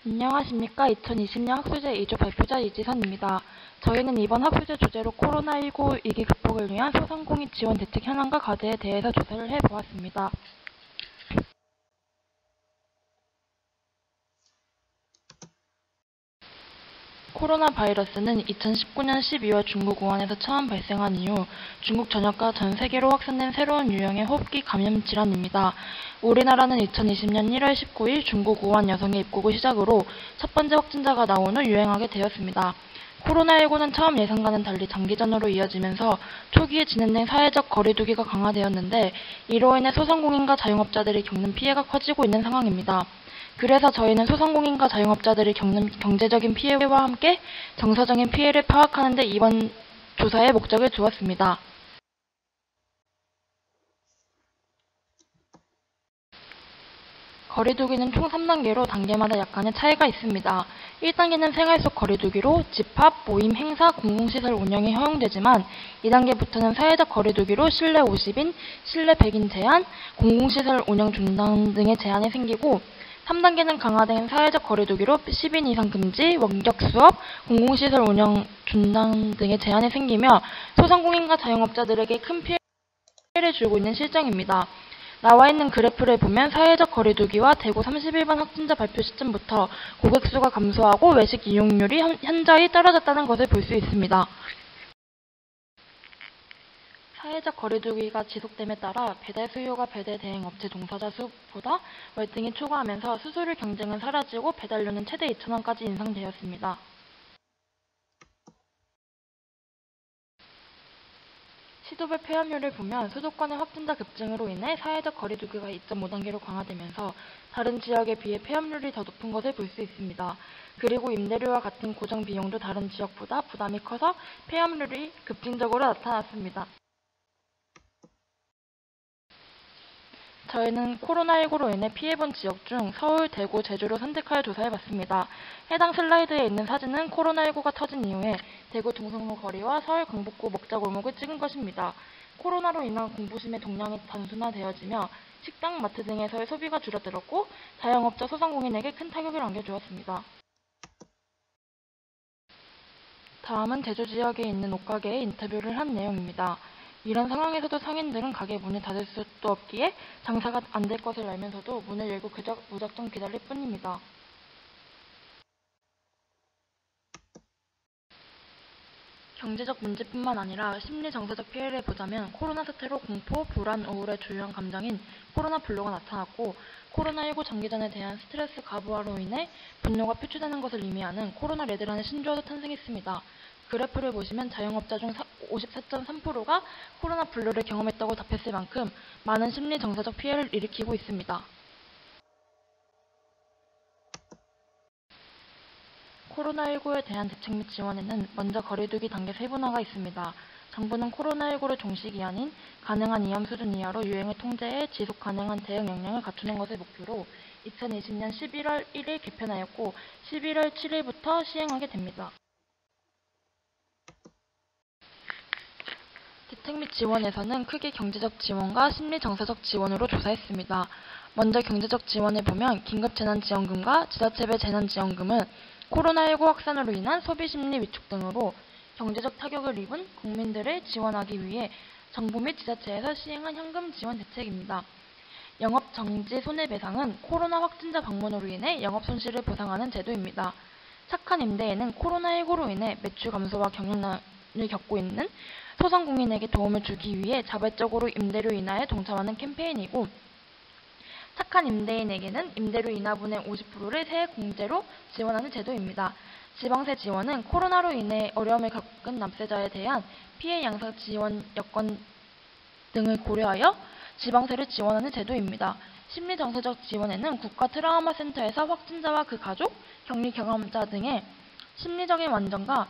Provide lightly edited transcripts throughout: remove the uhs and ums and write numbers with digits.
안녕하십니까. 2020년 학술제 2조 발표자 이지선입니다. 저희는 이번 학술제 주제로 코로나19 위기 극복을 위한 소상공인 지원 대책 현황과 과제에 대해서 조사를 해보았습니다. 코로나 바이러스는 2019년 12월 중국 우한에서 처음 발생한 이후 중국 전역과 전 세계로 확산된 새로운 유형의 호흡기 감염 질환입니다. 우리나라는 2020년 1월 19일 중국 우한 여성의 입국을 시작으로 첫 번째 확진자가 나온 후 유행하게 되었습니다. 코로나19는 처음 예상과는 달리 장기전으로 이어지면서 초기에 진행된 사회적 거리두기가 강화되었는데 이로 인해 소상공인과 자영업자들이 겪는 피해가 커지고 있는 상황입니다. 그래서 저희는 소상공인과 자영업자들이 겪는 경제적인 피해와 함께 정서적인 피해를 파악하는 데 이번 조사의 목적을 두었습니다. 거리두기는 총 3단계로 단계마다 약간의 차이가 있습니다. 1단계는 생활 속 거리두기로 집합, 모임, 행사, 공공시설 운영이 허용되지만 2단계부터는 사회적 거리두기로 실내 50인, 실내 100인 제한, 공공시설 운영 중단 등의 제한이 생기고 3단계는 강화된 사회적 거리두기로 10인 이상 금지, 원격 수업, 공공시설 운영 중단 등의 제한이 생기며 소상공인과 자영업자들에게 큰 피해를 주고 있는 실정입니다. 나와 있는 그래프를 보면 사회적 거리두기와 대구 31번 확진자 발표 시점부터 고객 수가 감소하고 외식 이용률이 현저히 떨어졌다는 것을 볼 수 있습니다. 사회적 거리두기가 지속됨에 따라 배달 수요가 배달 대행 업체 종사자 수보다 월등히 초과하면서 수수료 경쟁은 사라지고 배달료는 최대 2,000원까지 인상되었습니다. 시도별 폐업률을 보면 수도권의 확진자 급증으로 인해 사회적 거리두기가 2.5단계로 강화되면서 다른 지역에 비해 폐업률이 더 높은 것을 볼 수 있습니다. 그리고 임대료와 같은 고정 비용도 다른 지역보다 부담이 커서 폐업률이 급진적으로 나타났습니다. 저희는 코로나19로 인해 피해본 지역 중 서울, 대구, 제주를 선택하여 조사해봤습니다. 해당 슬라이드에 있는 사진은 코로나19가 터진 이후에 대구 동성로 거리와 서울 강북구 먹자골목을 찍은 것입니다. 코로나로 인한 공부심의 동량이 단순화되어지며 식당, 마트 등에서의 소비가 줄어들었고 자영업자, 소상공인에게 큰 타격을 안겨주었습니다. 다음은 제주 지역에 있는 옷가게에 인터뷰를 한 내용입니다. 이런 상황에서도 상인들은 가게 문을 닫을 수도 없기에 장사가 안 될 것을 알면서도 문을 열고 그저 무작정 기다릴 뿐입니다. 경제적 문제뿐만 아니라 심리 정서적 피해를 보자면 코로나 사태로 공포, 불안, 우울의 주요한 감정인 코로나 블루가 나타났고 코로나19 장기전에 대한 스트레스 가부화로 인해 분노가 표출되는 것을 의미하는 코로나 레드라는 신조어도 탄생했습니다. 그래프를 보시면 자영업자 중 54.3%가 코로나 블루를 경험했다고 답했을 만큼 많은 심리 정서적 피해를 일으키고 있습니다. 코로나19에 대한 대책 및 지원에는 먼저 거리두기 단계 세분화가 있습니다. 정부는 코로나19를 종식이 아닌 가능한 위험 수준 이하로 유행을 통제해 지속 가능한 대응 역량을 갖추는 것을 목표로 2020년 11월 1일 개편하였고 11월 7일부터 시행하게 됩니다. 대책 및 지원에서는 크게 경제적 지원과 심리정서적 지원으로 조사했습니다. 먼저 경제적 지원을 보면 긴급재난지원금과 지자체별 재난지원금은 코로나19 확산으로 인한 소비심리 위축 등으로 경제적 타격을 입은 국민들을 지원하기 위해 정부 및 지자체에서 시행한 현금 지원 대책입니다. 영업정지 손해배상은 코로나 확진자 방문으로 인해 영업손실을 보상하는 제도입니다. 착한 임대에는 코로나19로 인해 매출 감소와 경영난을 겪고 있는 소상공인에게 도움을 주기 위해 자발적으로 임대료 인하에 동참하는 캠페인이고 착한 임대인에게는 임대료 인하분의 50%를 세액 공제로 지원하는 제도입니다. 지방세 지원은 코로나로 인해 어려움을 겪은 납세자에 대한 피해 양상 지원 여건 등을 고려하여 지방세를 지원하는 제도입니다. 심리정서적 지원에는 국가 트라우마 센터에서 확진자와 그 가족, 격리 경험자 등의 심리적인 완전과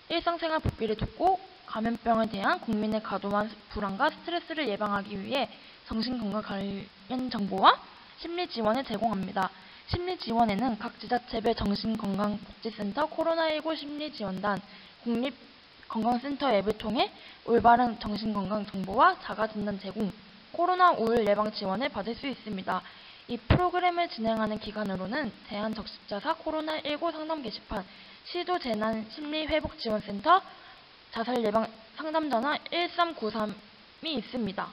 일상생활 복귀를 돕고 감염병에 대한 국민의 과도한 불안과 스트레스를 예방하기 위해 정신건강 관련 정보와 심리 지원을 제공합니다. 심리 지원에는 각 지자체별 정신건강복지센터, 코로나19 심리지원단, 국립건강센터 앱을 통해 올바른 정신건강 정보와 자가진단 제공, 코로나 우울 예방 지원을 받을 수 있습니다. 이 프로그램을 진행하는 기관으로는 대한적십자사 코로나19 상담 게시판, 시도재난심리회복지원센터, 자살예방 상담전화 1393이 있습니다.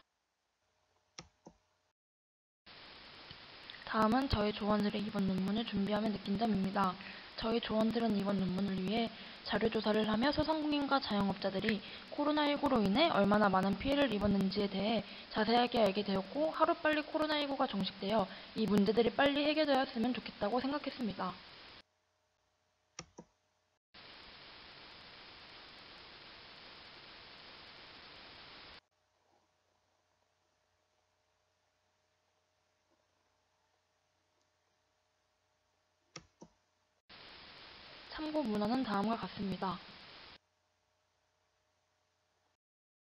다음은 저희 조원들의 이번 논문을 준비하며 느낀 점입니다. 저희 조원들은 이번 논문을 위해 자료조사를 하며 소상공인과 자영업자들이 코로나19로 인해 얼마나 많은 피해를 입었는지에 대해 자세하게 알게 되었고 하루빨리 코로나19가 종식되어 이 문제들이 빨리 해결되었으면 좋겠다고 생각했습니다. 참고 문헌은 다음과 같습니다.